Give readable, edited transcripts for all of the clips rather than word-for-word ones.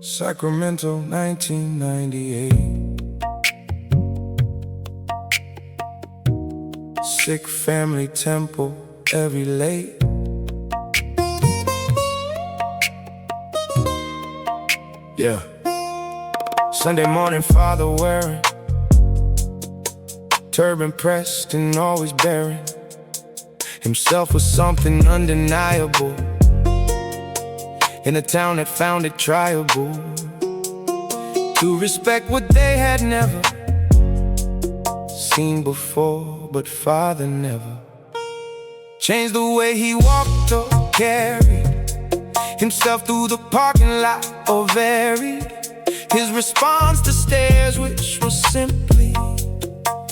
Sacramento, 1998. Sick family temple every late. Yeah. Sunday morning, father wearing turban pressed and always bearing himself with something undeniable in a town that found it triable to respect what they had never seen before. But father never changed the way he walked or carried himself through the parking lot or varied his response to stares, which was simply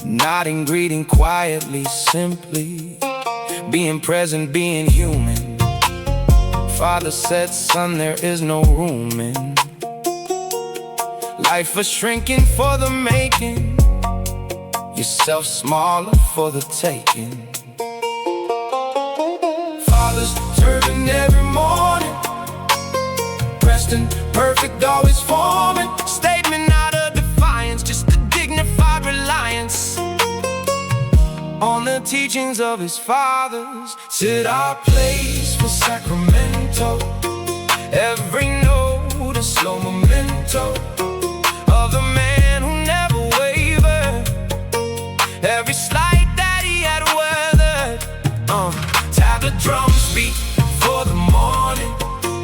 nodding, greeting quietly, simply being present, being human. Father said, son, there is no room in life for shrinking, for the making yourself smaller for the taking. Father's turban every morning, Preston, perfect, always forming statement not a defiance, just a dignified reliance on the teachings of his fathers. Set our place for Sacramento, every note a slow memento of the man who never wavered, every slight that he had weathered. Tablet drums beat for the morning,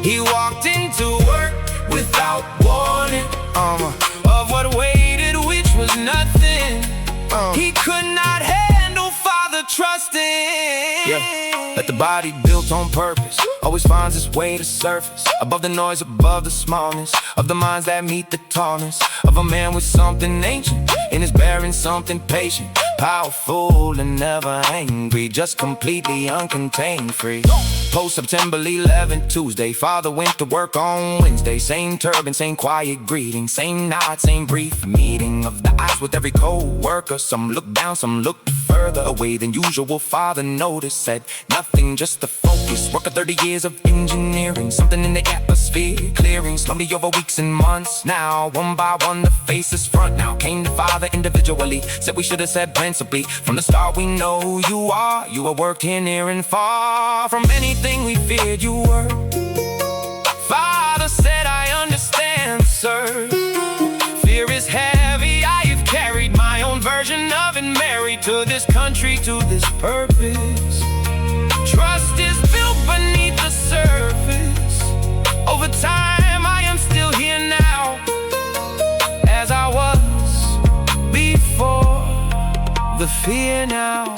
he walked into work without warning of what waited, which was nothing. He could not handle father trusting. Yeah. Let the body built on purpose always finds its way to surface, above the noise, above the smallness of the minds that meet the tallness of a man with something ancient in his bearing, something patient, powerful and never angry, just completely uncontained, free. Post September 11th, Tuesday, father went to work on Wednesday. Same turban, same quiet greeting, same nod, same brief meeting of the eyes with every co-worker. Some looked down, some looked further away than usual. Father noticed, said nothing, just the focus. Work of 30 years of engineering, something in the atmosphere clearing slowly over weeks and months. Now one by one the faces front now came to father individually, said we should have said principally from the start, we know you are worked here near and far from anything we feared you were. Father said, I understand, sir, fear is heavy, I have carried my own version of it, married to this country, to this purpose. Trust is built beneath the surface. Over time I am still here now, as I was before the fear now.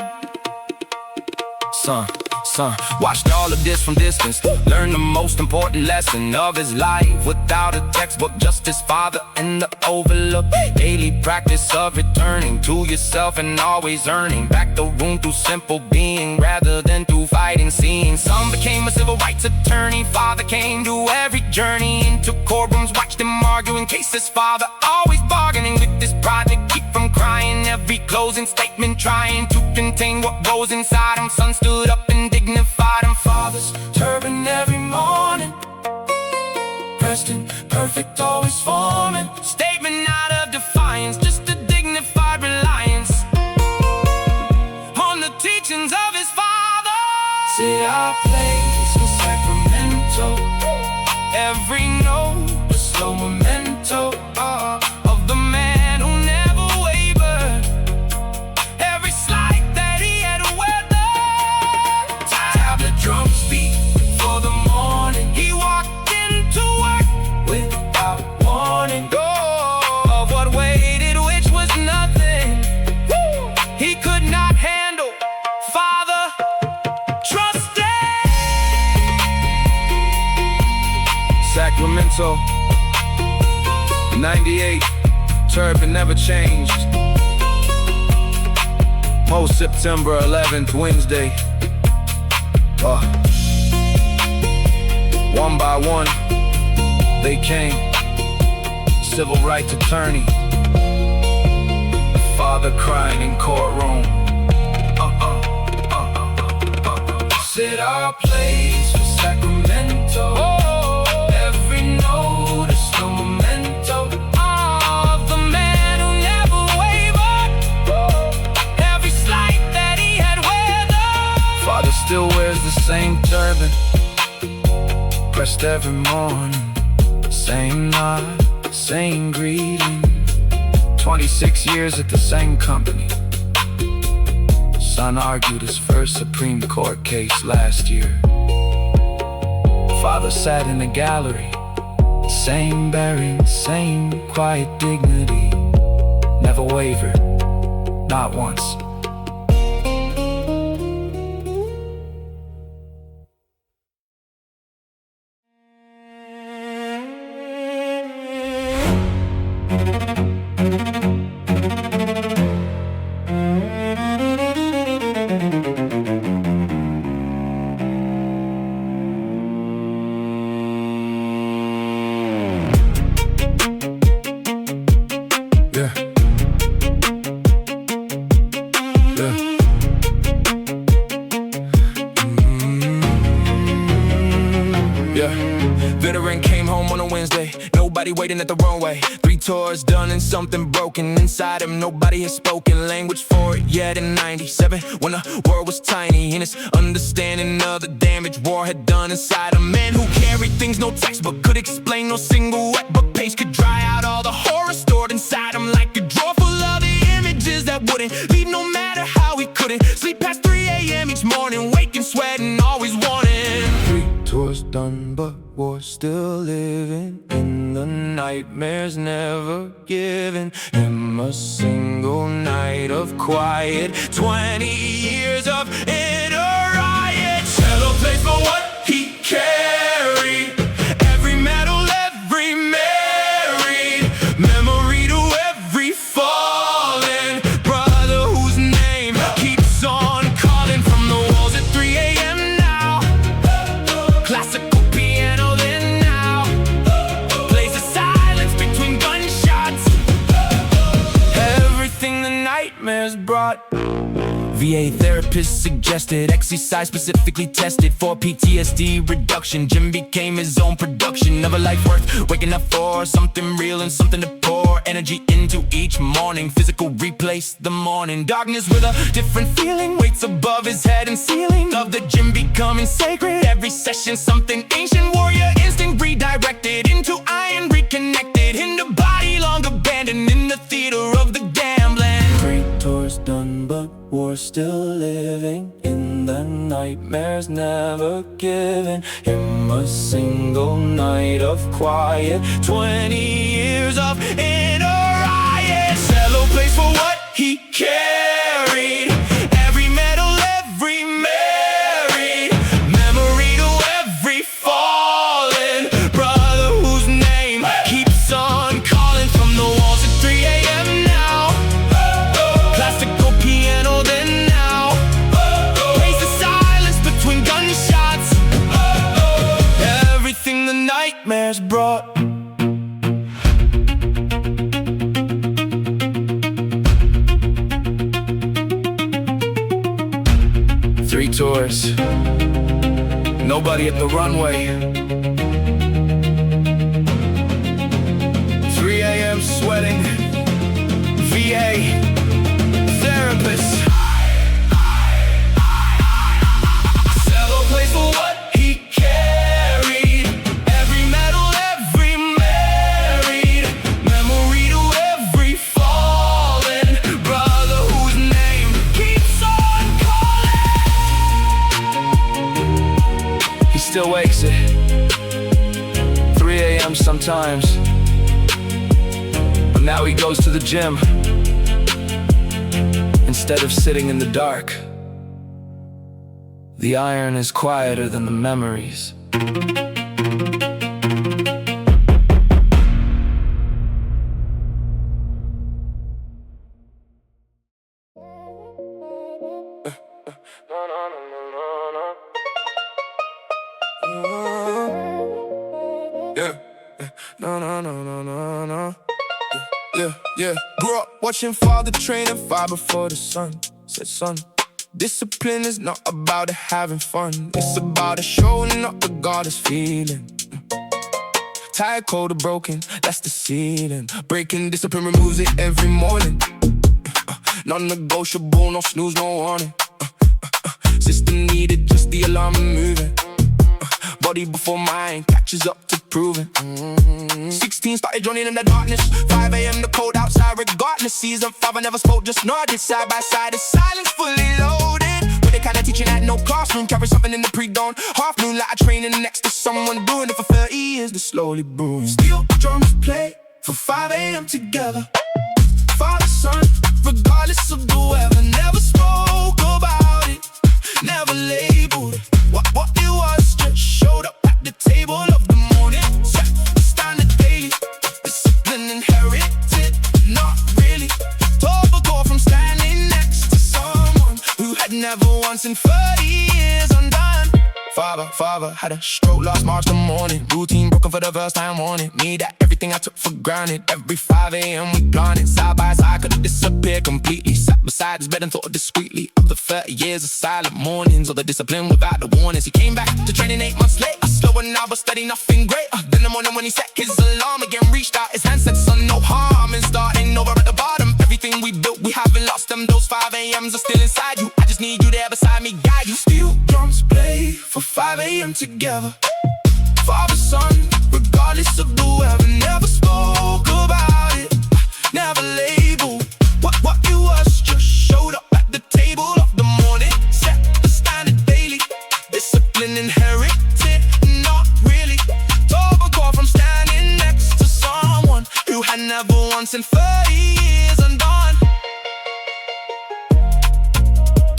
Son, watched all of this from distance, learned the most important lesson of his life without a textbook, just his father and the overlook. Daily practice of returning to yourself and always earning back the room through simple being rather than through fighting, seeing. Son became a civil rights attorney, father came to every journey into courtrooms, watched him argue in cases, father always bargaining with this pride to keep from crying. Every closing statement trying to contain what goes inside him. Son stood up and dignified him. Father's turban every morning, Preston, perfect, always forming statement not of defiance, just a dignified reliance on the teachings of his father. See our place in Sacramento, every note a slow memento of the man who never wavered, every slight that he had weathered. Tablet drums beat for the morning, he walked into work without warning of what waited, which was nothing. He could not handle father trusted. Sacramento, 98, turban never changed. Post September 11th, Wednesday. One by one, they came. Civil rights attorney, father crying in courtroom. set our place for Sacramento. Every note a slow memento of the man who never wavered. Every slight that he had weathered. Father still wears the same turban, pressed every morning. Same nod, same greeting. 26 years at the same company. Son argued his first Supreme Court case last year. Father sat in the gallery. Same bearing, same quiet dignity. Never wavered, not once. Veteran came home on a Wednesday, nobody waiting at the runway. 3 tours done and something broken inside him. Nobody has spoken language for it yet in 97, when the world was tiny. And his understanding of the damage war had done inside a man who carried things no textbook could explain. No single wet book page could dry out all the horror stored inside him, like a drawer full of the images that wouldn't leave, no matter how he couldn't sleep past 3 a.m. each morning, waking, sweating, always wanting. 3 tours done, but war still living in the nightmares never given him a single night of quiet. 20 years of inner riot. Cello plays for what he carried. Every medal, every married memory to every fallen brother whose name keeps on calling from the walls at 3 a.m. now. Classical piano then now plays the silence between gunshots. Everything the nightmares brought. VA therapist suggested exercise specifically tested for PTSD reduction. Jim became his own production of a life worth waking up for. Something real and something to pour energy into each morning. Physical replaced the morning darkness with a different feeling. Weights above his head and ceiling of the gym becoming sacred. Every session something ancient. Warrior instinct redirected into iron, reconnected into body long abandoned in the theater of the gambling. 3 tours done, but war still living in the nightmares never given him a single night of quiet. 20 years of inner riot. Cello plays for what he carried. Every medal, every married memory to every fallen brother whose name keeps on calling from the walls at 3 a.m. now. Classical piano then now plays the silence between gunshots. Everything the nightmares brought. Three tours, nobody at the runway. 3 a.m. sweating, VA therapist. Cello plays for what he carried. Every medal, every married memory to every fallen brother whose name keeps on calling. He still wakes at 3 a.m. sometimes, but now he goes to the gym instead of sitting in the dark. The iron is quieter than the memories. Yeah. Grew up watching father train and fire before the sun. Said, son, Discipline is not about having fun. It's about showing up regardless feeling. Tired, cold, or broken, that's the ceiling. Breaking discipline removes it every morning. Non-negotiable, no snooze, no warning. System needed, just the alarm and moving. Body before mind catches up to proving. 16 started joining in the darkness. 5 a.m. the cold outside regardless. Season 5 I never spoke, just nodded. Side by side, the silence fully loaded. But they kinda teaching at no classroom. Carry something in the pre-dawn half noon, like a training next to someone doing it for 30 years. They're slowly brewing. Steel drums play for 5 a.m. together. Father, son, regardless of the weather. Never spoke about it, never labeled it. What it was, just showed up at the table of the morning. Set the standard daily, discipline inherited, not really. Told the call from standing next to someone who had never once in 30 years undone. Father had a stroke last March the morning. Routine broken for the first time warning me that everything I took for granted. Every 5 a.m. we planted side by side, could disappear completely. Sat beside his bed and thought discreetly of the 30 years of silent mornings, or the discipline without the warnings. He came back to training 8 months later, slower now but steady, nothing greater. Then the morning when he set his alarm again, reached out his hand, said son, no harm, and starting over at the bottom. Everything we built, we haven't lost them. Those 5 a.m.s are still inside you. I just need you there beside me, guide you. Steel drums play for 5 a.m. together. Father, son, regardless of the weather. Never spoke about it, never labeled what it was. Just showed up at the table of the morning. Set the standard daily, discipline inherited, not really. Told the call from standing next to someone who had never once in 30 years undone.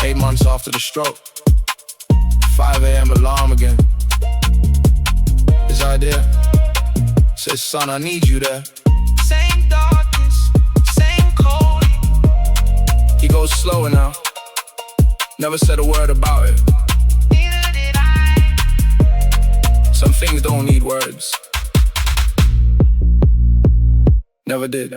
8 months after the stroke, 5 a.m. alarm again. His idea says, son, I need you there. Same darkness, same cold. He goes slower now, never said a word about it. Neither did I. Some things don't need words. Never did.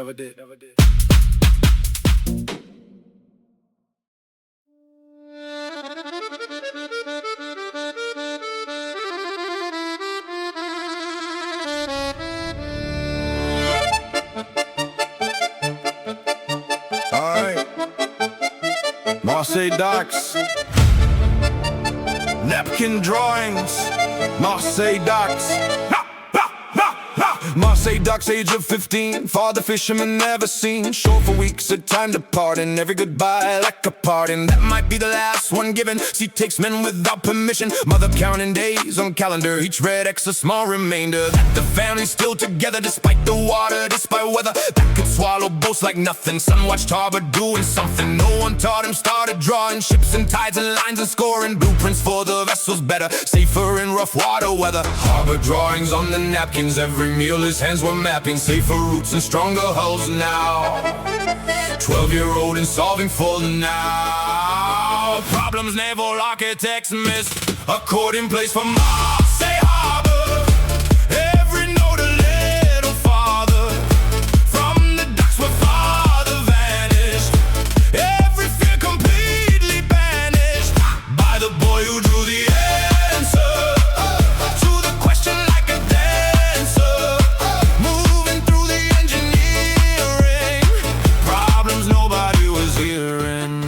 Marseille docks, napkin drawings, Marseille docks. Marseille docks, age of 15, father fisherman never seen. Shore for weeks, a time to part, and every goodbye like a pardon. That might be the last one given. Sea takes men without permission. Mother counting days on calendar, each red X a small remainder. That the family's still together despite the water, despite weather that could swallow boats like nothing. Son watched harbor doing something no one taught him. Started drawing ships and tides and lines and scoring blueprints for the vessels better, safer in rough water weather. Harbor drawings on the napkins, every meal his hands were mapping. Safer routes and stronger hulls now. 12-year-old and solving full now. Problems naval architects missed. A court in place for Marseille Harbor. Every note a little farther from the docks where father vanished. Every fear completely banished by the boy who drew the answer to the question like a dancer. Moving through the engineering problems nobody was hearing.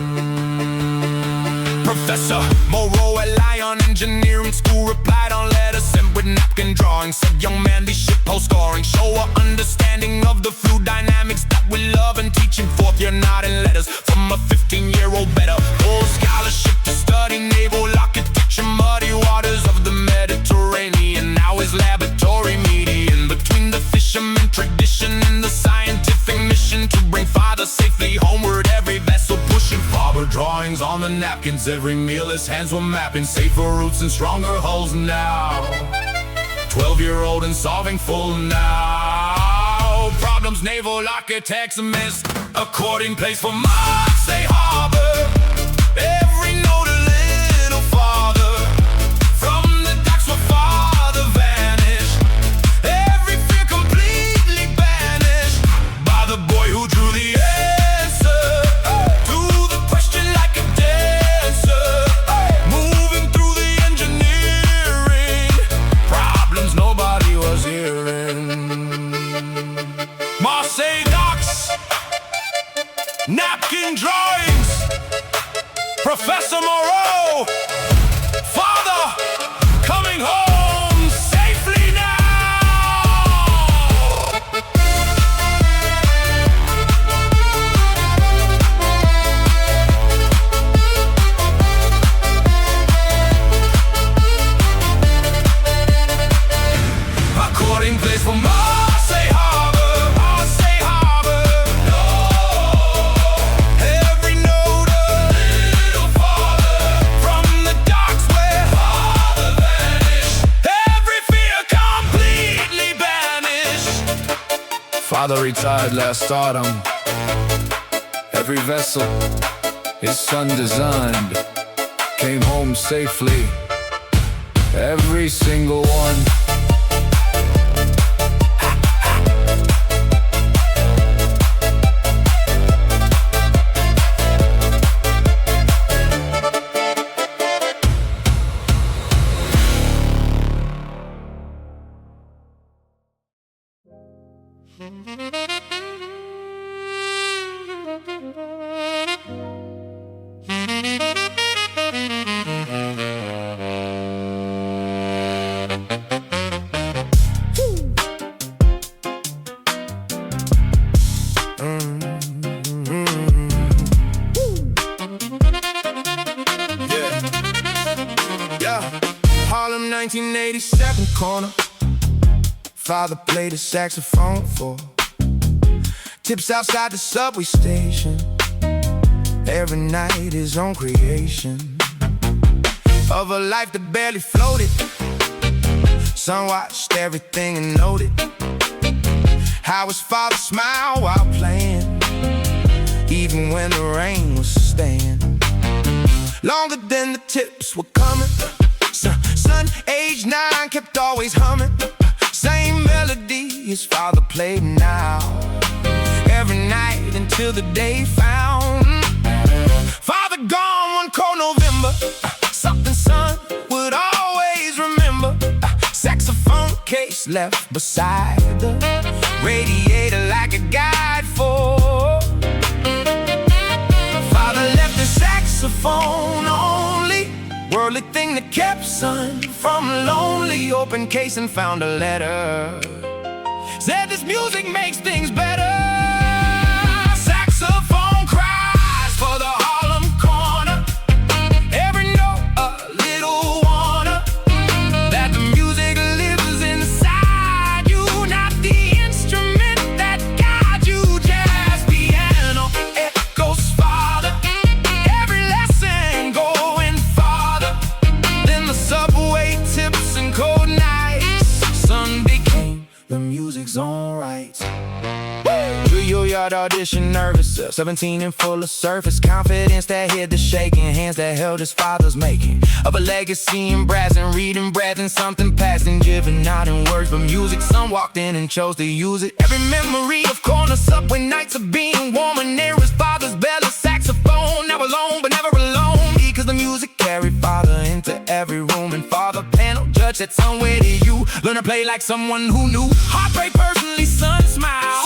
Professor Moreau at Lyon Engineering School replied on letters sent with napkin drawings. Said, young man, these shitholes scoring show a understanding of the fluid dynamics that we love and teaching forth. You're not in letters from a 15-year-old better. Full scholarship to study naval architecture, muddy waters of the Mediterranean. Now his laboratory median between the fisherman tradition and the scientific mission to bring father safely homeward. Every vessel pushing forward, drawings on the napkins. Every meal his hands were mapping. Safer routes and stronger hulls now. 12-year-old and solving full now. Problems naval architects missed. A court in place for Marseille Harbor. Every note a little farther from the docks where father vanished. Every fear completely banished by the boy who drew the answer to the question like a dancer. napkin drawings, Professor Moreau, Father, coming home safely now. According place for Marseille Harbor, Marseille Harbor. No, every note a little farther from the docks where father vanished. Every fear completely banished. Father retired last autumn. Every vessel his son designed came home safely, every single one. Harlem 1987 corner. Father played a saxophone for tips outside the subway station. Every night his own creation of a life that barely floated. Son watched everything and noted how his father smiled while playing, even when the rain was staying. Longer than the tips were coming. Son, age 9, kept always humming. Same melody his father played now, every night until the day found. Father gone one cold November. Something son would always remember. Saxophone case left beside the radiator like a guide for. Father left the saxophone only, worldly thing that kept son from lonely. Open case and found a letter. Said this music makes things better. Saxophone cries for the Harlem corner. Every note a little warner that the music lives inside you, not the instrument that guides you. Jazz piano echoes farther, every lesson going farther than the subway tips and cold nights. Son became the music's own right. Juilliard audition nervous, 17 and full of surface confidence that hid the shaking hands that held his father's making of a legacy in brass and reading breath and something past and driven not in words but music. Son walked in and chose to use it. Every memory of corner subway nights of being warm and near his father's belly. Saxophone, never alone but never alone, because the music carried father into every room. And father panel judge that son, where did you learn to play like someone who knew? Heartbreak personally, son smile.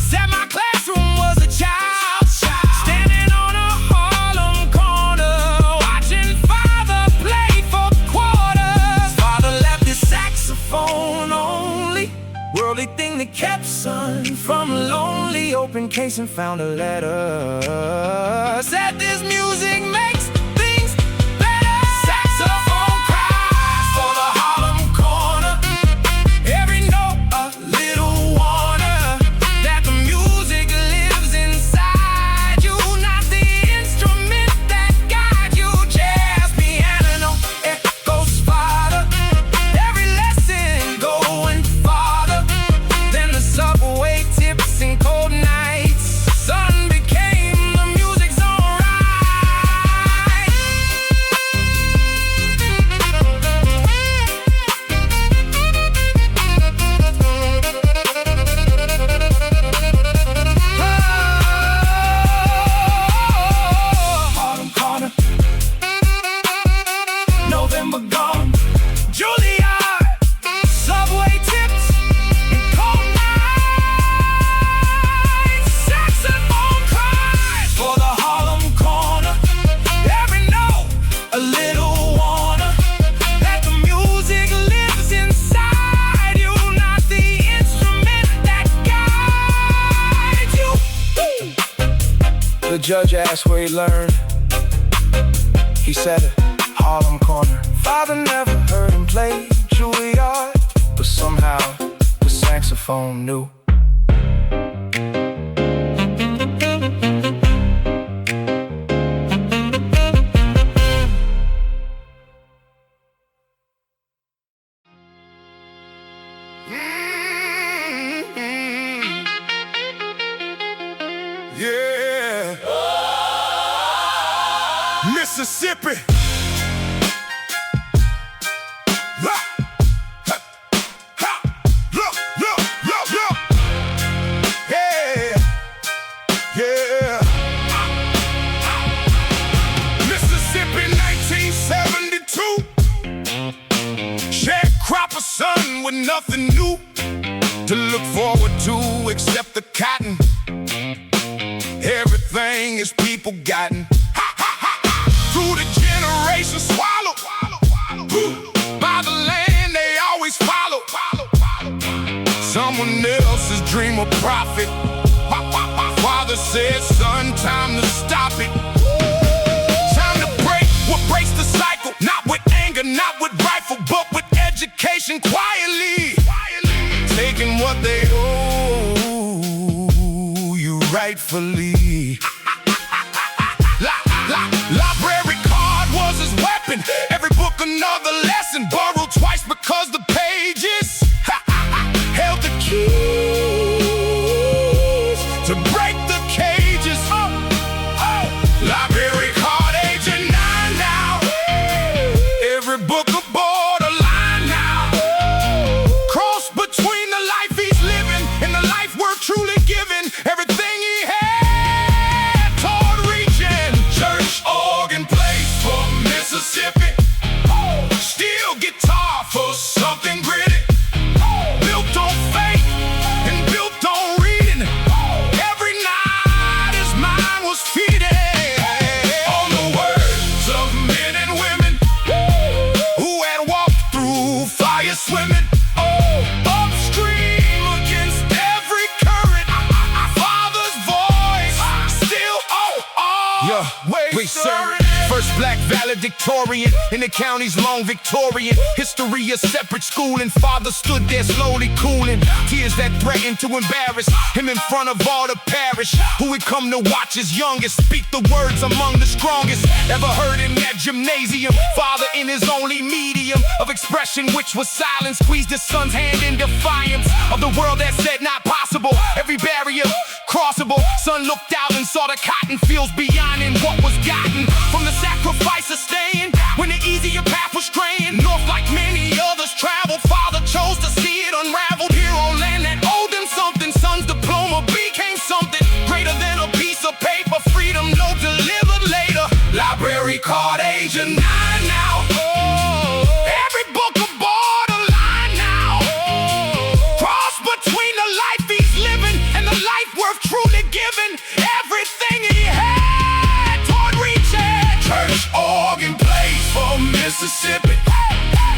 Said my classroom was a child, standing on a Harlem corner, watching father play for quarters. Father left his saxophone only, worldly thing that kept son from lonely. Open case and found a letter. Said this music makes things better. Saxophone cries for the Harlem corner. Every note a little warner that the music lives inside you, not the instrument that guides you. Jazz piano echoes farther, every lesson going farther than the subway tips and cold nights. Son became the music's own right. The judge asked where he learned. He said Harlem Corner. Father never heard him play Juilliard, but somehow the saxophone knew. Yeah, Mississippi. Look. Yeah. Mississippi, 1972. Sharecropper son with nothing new to look forward to except the cotton. Everything his people gotten. Through the generations swallowed by the land they always follow. Someone else's dream of profit. Father said, son, time to stop it. Time to break what breaks the cycle. Not with anger, not with rifle, but with education quietly. Taking what they owe you rightfully. Library card was his weapon. Every book another lesson. Borrowed twice because the pages held the keys to break the cages. Library card age of 9 now. Every book a borderline now. Cross between the life he's living and the life worth truly giving. Everything he had toward reaching. Church organ plays for Mississippi. Steel guitar for something gritty. Built on faith and built on reading. Every night his mind was feeding on the words of men and women who had walked through fire swimming. Upstream against every current. Father's voice still wait, sir. First black valedictorian in the county's long Victorian. History a separate school, and father stood there slowly cooling. Tears that threatened to embarrass him in front of all the parish, who had come to watch his youngest speak the words among the strongest ever heard in that gymnasium. Father, in his only medium of expression, which was silence, squeezed his son's hand in defiance of the world that said not possible. Every barrier crossable. Son looked out and saw the cotton fields beyond and what was gotten from the sacrifice of staying when the easier path was straying north like many others traveled. Father chose to see it unraveled here on land that owed him something. Son's diploma became something greater than a piece of paper. Freedom no delivered later. Library card age of 9 now. Every book a borderline now. Cross between the life he's living and the life worth truly giving. Everything he had toward reaching. Church organ plays for Mississippi.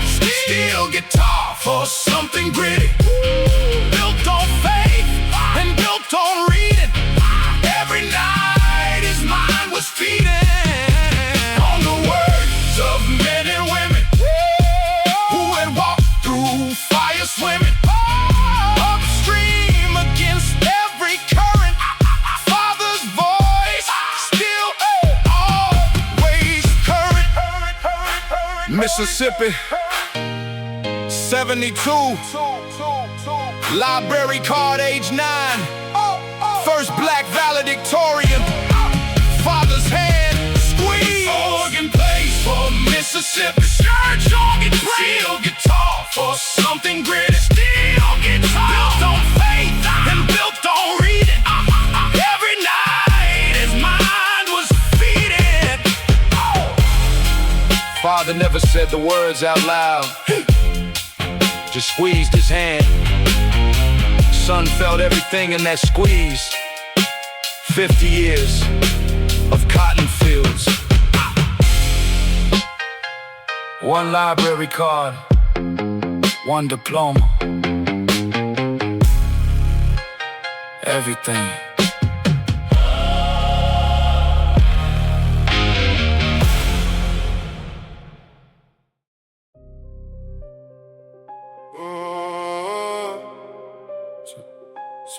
Steel guitar for something gritty. Built on faith and built on reading. Every night his mind was feeding on the words of men and women who had walked through fire swimming. Upstream against every current. Father's voice still always current. Mississippi, 72. Library card age 9. First black valedictorian. Father's hand squeeze. Organ plays for Mississippi. Church organ plays. Steel guitar for something gritty. Steel guitar built on faith and built on reading. Every night his mind was feeding. Father never said the words out loud, just squeezed his hand. Son felt everything in that squeeze. 50 years of cotton fields. One library card, one diploma. Everything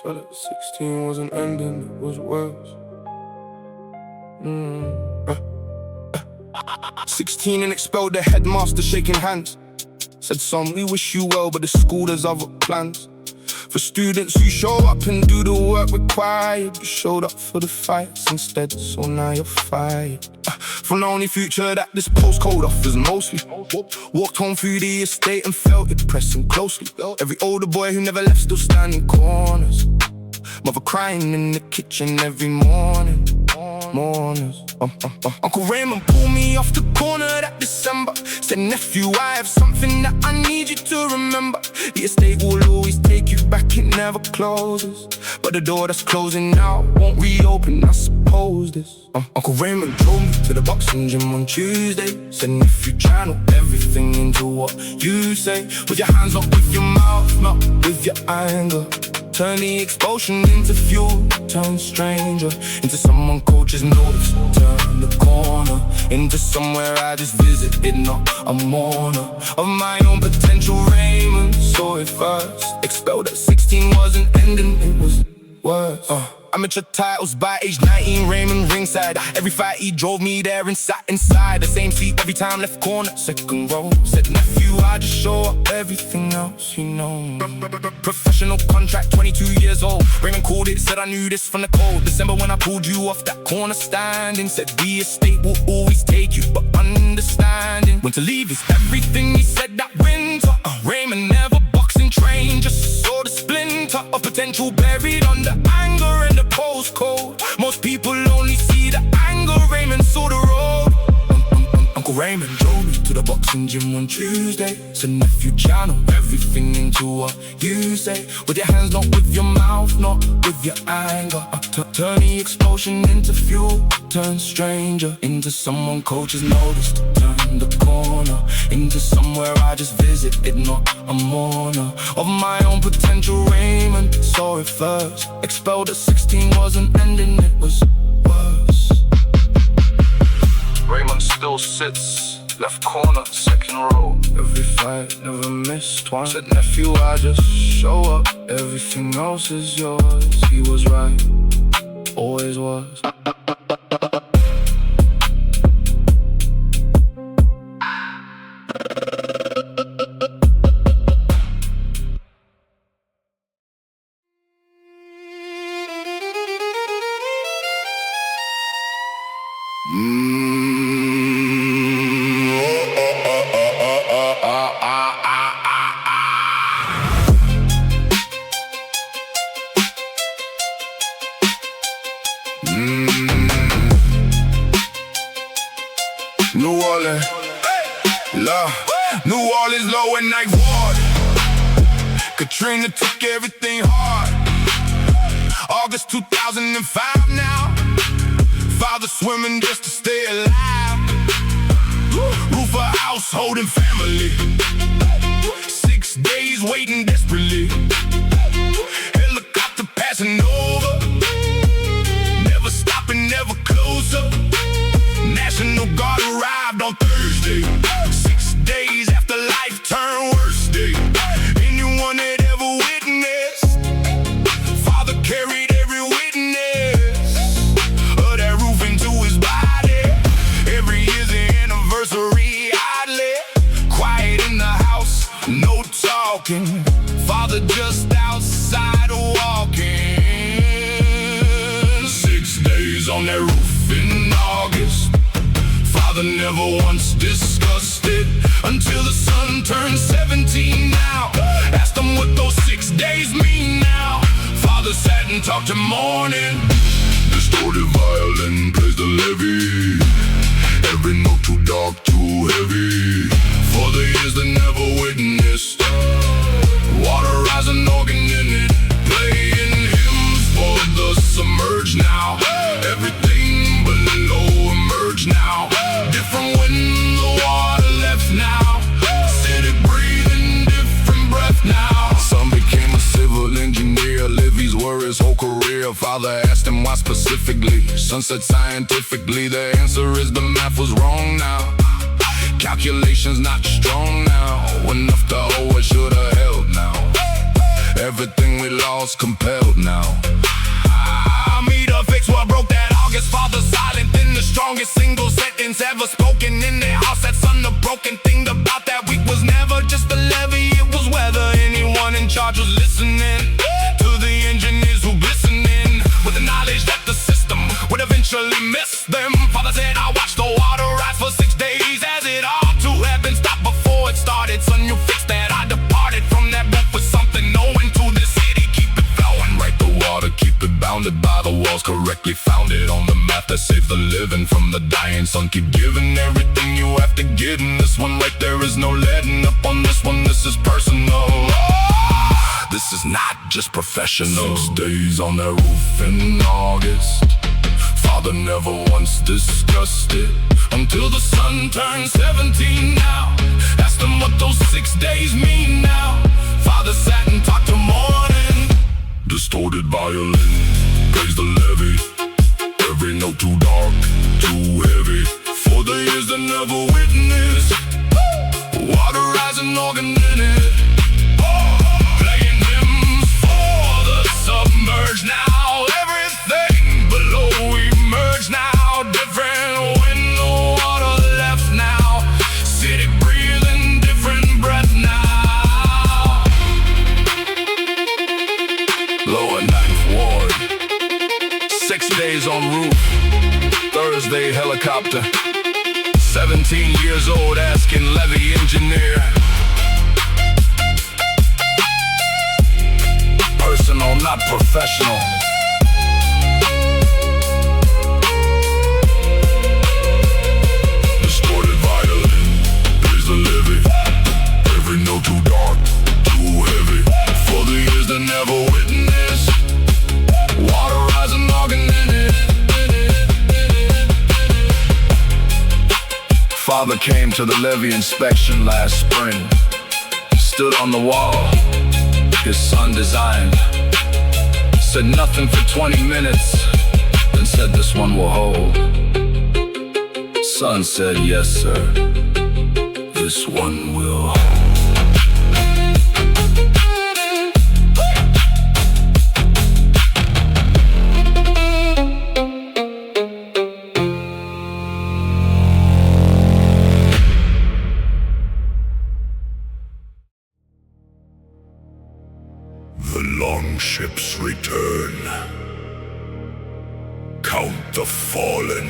Swear that 16 wasn't ending, it was worse. 16 and expelled the headmaster shaking hands. Said, son, we wish you well, but the school does other plans. For students who show up and do the work required. You showed up for the fights instead, so now you're fired. From the only future that this postcode offers mostly. Walked home through the estate and felt it pressing closely. Every older boy who never left still standing corners. Mother crying in the kitchen every morning. Uncle Raymond pulled me off the corner that December. Said, nephew, I have something that I need you to remember. The estate will always take you back, it never closes. But the door that's closing now won't reopen, I suppose this. Uncle Raymond drove me to the boxing gym on Tuesday. Said, nephew, channel everything into what you say. With your hands, not with your mouth, not with your anger. Turn the expulsion into fuel, turn stranger into someone coaches notice. Turn the corner into somewhere I just visited, not a mourner of my own potential. Raymond saw it first. Expelled at 16 wasn't ending, it was worse. Amateur titles by age 19, Raymond ringside. Every fight he drove me there and sat inside the same seat every time, left corner, second row. Said, nephew, I just show up, everything else you know. Professional contract, 22 years old. Raymond called it, said I knew this from the cold. December when I pulled you off that corner standing. Said the estate will always take you, but understanding when to leave is everything. He said that winter, Raymond never boxing trained, just saw the splinter of potential buried under anger and the postcode. Most people only see the anger, Raymond saw the road. Uncle Raymond drove me to the boxing gym on Tuesday. Said, nephew, channel everything into what you say. With your hands, not with your mouth, not with your anger. Turn the explosion into fuel, turn stranger into someone coaches noticed. Turn the corner into somewhere I just visited, not a mourner of my own potential. Raymond saw it first. Expelled at 16 wasn't ending, it was worse. Raymond still sits, left corner, second row. Every fight, never missed one. Said, nephew, I just show up, everything else is yours. He was right, always was. New Orleans, New Orleans low at night water. Katrina took everything hard. August 2005 now. Father swimming just to stay alive. Roof a house holding family. 6 days waiting desperately. Helicopter passing over. Never stopping, never closer. National Guard arrived on Thursday. 6 days after life turned worst day. Anyone that ever witnessed, Father carried every witness of that roof into his body. Every year's the anniversary, oddly quiet in the house, no talking. Father just outside walking. 6 days on that roof in August. Father never once discussed it until the son turned 17 now. Asked him what those 6 days mean now. Father sat and talked till morning. Distorted violin plays the levy. Every note too dark, too heavy. For the years that never witnessed. Water an organ in it, playing hymns for the submerged now. Everything below emerged now. Different when the water left now. City breathing different breath now. Son became a civil engineer, Livy's were his whole career. Father asked him why specifically. Son said scientifically. The answer is the math was wrong now. Calculations not strong now. Enough to owe what should have held now. Everything we lost compelled now. I meet a fix what broke that August. Father silent in the strongest single sentence ever spoken in their house. That son, the broken thing about that week was never just a levy. It was whether anyone in charge was listening to the engineers who glistening with the knowledge that the system would eventually miss them. Father said, I watched the water rise for 6 days, as it ought to have been stopped before it started. Son, you fix that. I departed from that boat with something knowing to the city. Keep it flowing, right the water, keep it bounded by the walls, correctly founded on the map that saves the living from the dying. Son, keep giving everything you have to give. In this one right there is no letting up on this one. This is personal. This is not just professional. 6 days on that roof in August. Father never once discussed it until the son turned 17 now. Asked him what those 6 days mean now. Father sat and talked till morning. Distorted violin plays the levy. Every note too dark, too heavy for the ears that never witnessed. Water rising, organ in it. Playing hymns for the submerged now. Everything below emerged now. Different when the water left now. City breathing different breath now. Lower Ninth Ward. 6 days on roof. Thursday helicopter. 17 years old asking levy engineer. Personal, not professional. Distorted violin plays the levy. Every note too dark, too heavy for the ears that never witnessed. Water rising, organ in it. Father came to the levee inspection last spring. Stood on the wall his son designed. Said nothing for 20 minutes, then said this one will hold. Son said, yes sir, this one will hold. The longships return. Count the fallen.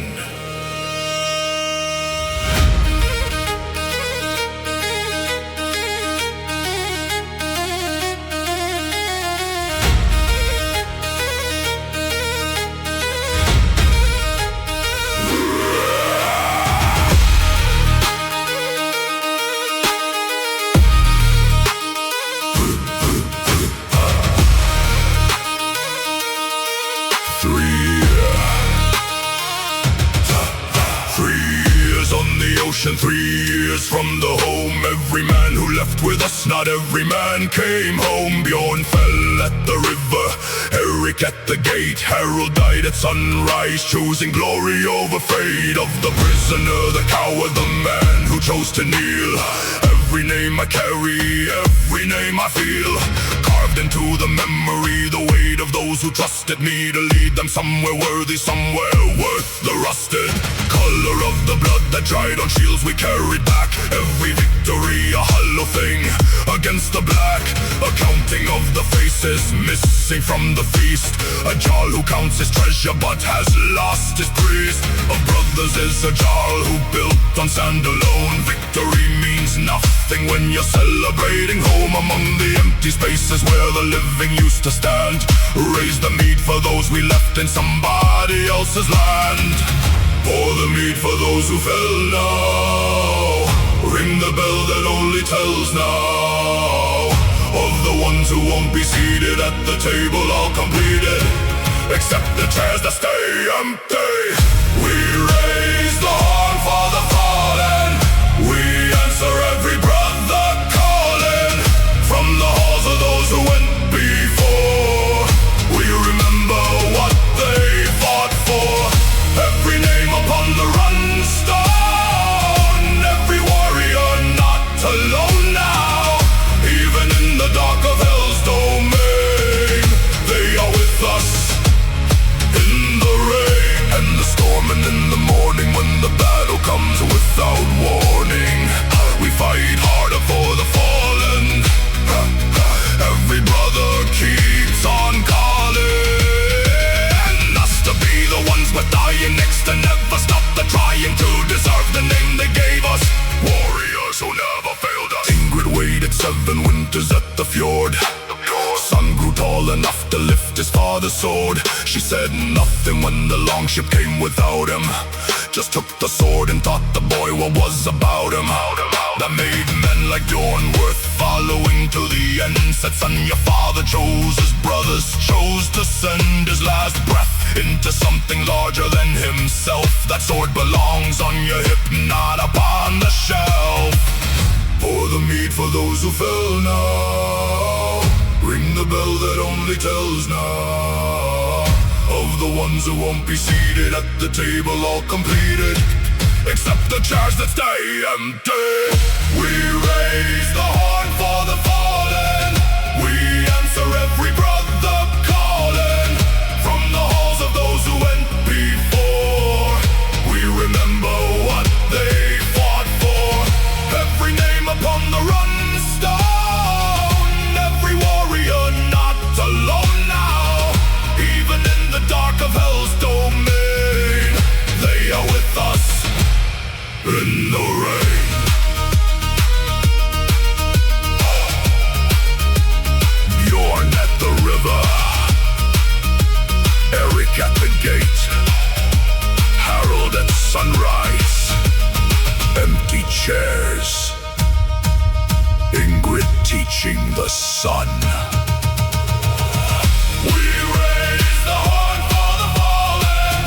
On the ocean, 3 years from the home. Every man who left with us, not every man came home. Bjorn fell at the river, Eric at the gate. Harold died at sunrise, choosing glory over fate. Of the prisoner, the coward, the man who chose to kneel. Every name I carry, every name I feel, carved into the memory, the weight of those who trusted me to lead them somewhere worthy, somewhere worth the rusted color of the blood that dried on shields we carried back. Every victory a hollow thing against the black, a counting of the faces missing from the feast. A Jarl who counts his treasure but has lost his priest. Of brothers is a Jarl who built on sand alone. Victory means nothing when you're celebrating home among the empty spaces where the living used to stand. Raise the meat for those we left in somebody else's land. Pour the meat for those who fell now. Ring the bell that only tells now of the ones who won't be seated at the table, all completed except the chairs that stay empty. We raise the horn for the fallen. We answer every brother calling from the halls of those who went before. We remember what they fought for. Every name upon the run stone. Every warrior not alone now, even in the dark of hell's domain. determined in the morning when the battle comes without warning. We fight harder for the fallen. Every brother keeps on calling us to be the ones we're dying next, to never stop the trying to deserve the name they gave us. Warriors who never failed us. Ingrid waited 7 winters at the fjord. Son grew tall enough to lift his father's sword. She said nothing when the longship came without him. Just took the sword and taught the boy what was about him. That made men like Dorn worth following to the end. Said, son, your father chose his brothers, chose to send his last breath into something larger than himself. That sword belongs on your hip, not upon the shelf. Pour the mead for those who fell now. Ring the bell that only tells now of the ones who won't be seated at the table, all completed, except the chairs that stay empty. We raise the horn for the fallen. We answer every brother calling from the halls of those who went before. We remember what they fought for. Every name upon the run stone. Every warrior not alone now. Even in the dark of hell's domain, they are with us in the rain. Bjorn at the river, Eric at the gate, Harold at sunrise. Empty chairs, Ingrid teaching the sun. We raise the horn for the fallen.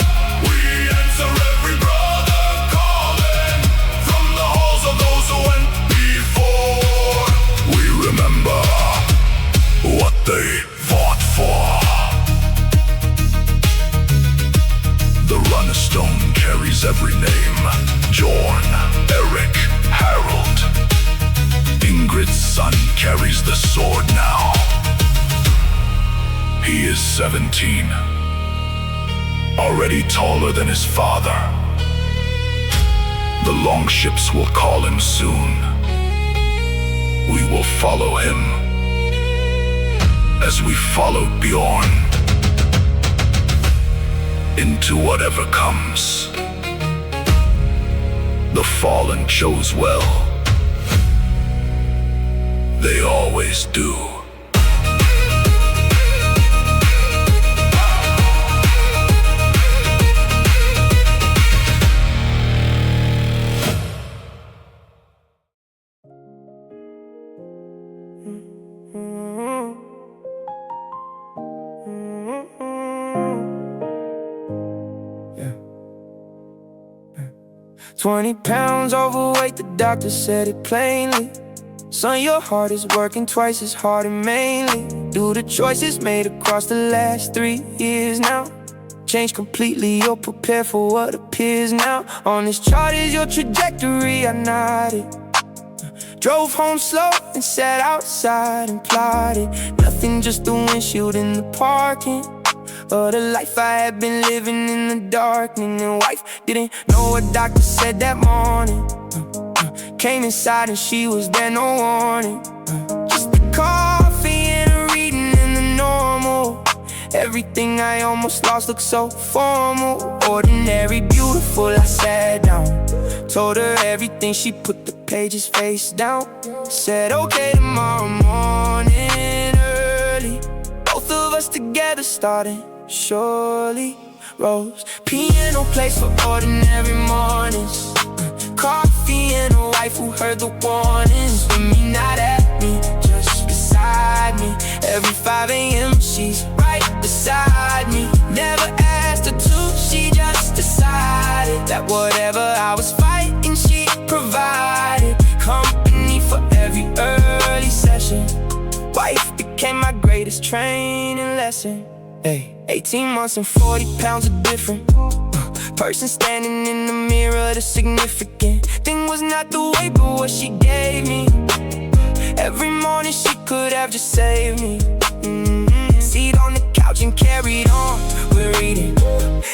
We answer every brother calling from the halls of those who went before. We remember what they fought for. The runner-stone carries every name. Jorn, Eric, Harold. Ingrid's son carries the sword now. He is 17, already taller than his father. The longships will call him soon. We will follow him as we followed Bjorn into whatever comes. The fallen chose well. They always do. Yeah. 20 pounds overweight, the doctor said it plainly. Son, your heart is working twice as hard, and mainly due to choices made across the last 3 years now. Changed completely, you're prepared for what appears now. On this chart is your trajectory, I nodded. Drove home slow and sat outside and plotted. Nothing, just the windshield in the parking of the life I had been living in the darkening. And wife didn't know what doctor said that morning. Came inside and she was there, no warning. Just the coffee and a reading in the normal. Everything I almost lost looked so formal. Ordinary, beautiful, I sat down. Told her everything, she put the pages face down. Said okay tomorrow morning early. Both of us together starting surely. Rose, piano plays for ordinary mornings. Coffee and a wife who heard the warnings. With me, not at me, just beside me. Every 5 a.m. she's right beside me. Never asked her to, she just decided that whatever I was fighting, she provided. Company for every early session. Wife became my greatest training lesson. Hey, 18 months and 40 pounds of different. Person standing in the mirror, the significant thing was not the weight, but what she gave me. Every morning she could have just saved me. Seat on the couch couch and carried on with reading.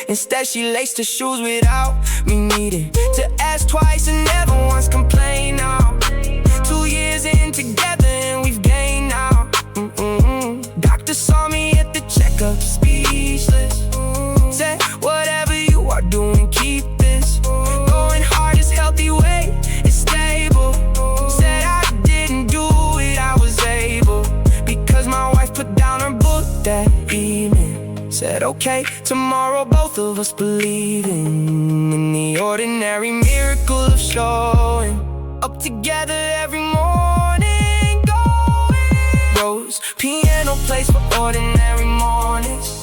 Instead she laced her shoes without me needing to ask twice and never once complain now. 2 years in together and we've gained now. Doctor saw me at the checkup, speechless. Said, whatever you are doing, keep this going hard, is healthy weight, it's stable. Said I didn't do it, I was able, because my wife put down her book that evening. Said okay, tomorrow both of us believing in the ordinary miracle of showing up together every morning, going. Rose, piano plays for ordinary mornings.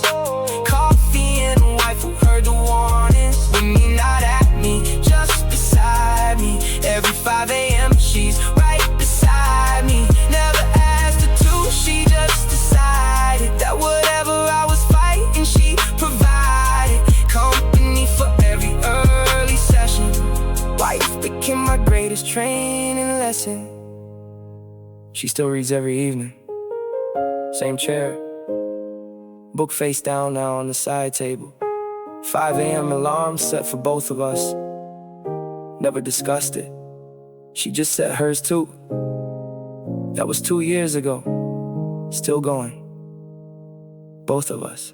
Coffee and a wife who heard the warnings. With me, not at me, just beside me. Every 5 a.m. she's right beside me. Never asked her to, she just decided that whatever I was fighting, she provided. Company for every early session. Wife became my greatest training lesson. She still reads every evening. Same chair, book face down now on the side table. 5 a.m. alarm set for both of us. Never discussed it, she just set hers too. That was 2 years ago. Still going, both of us.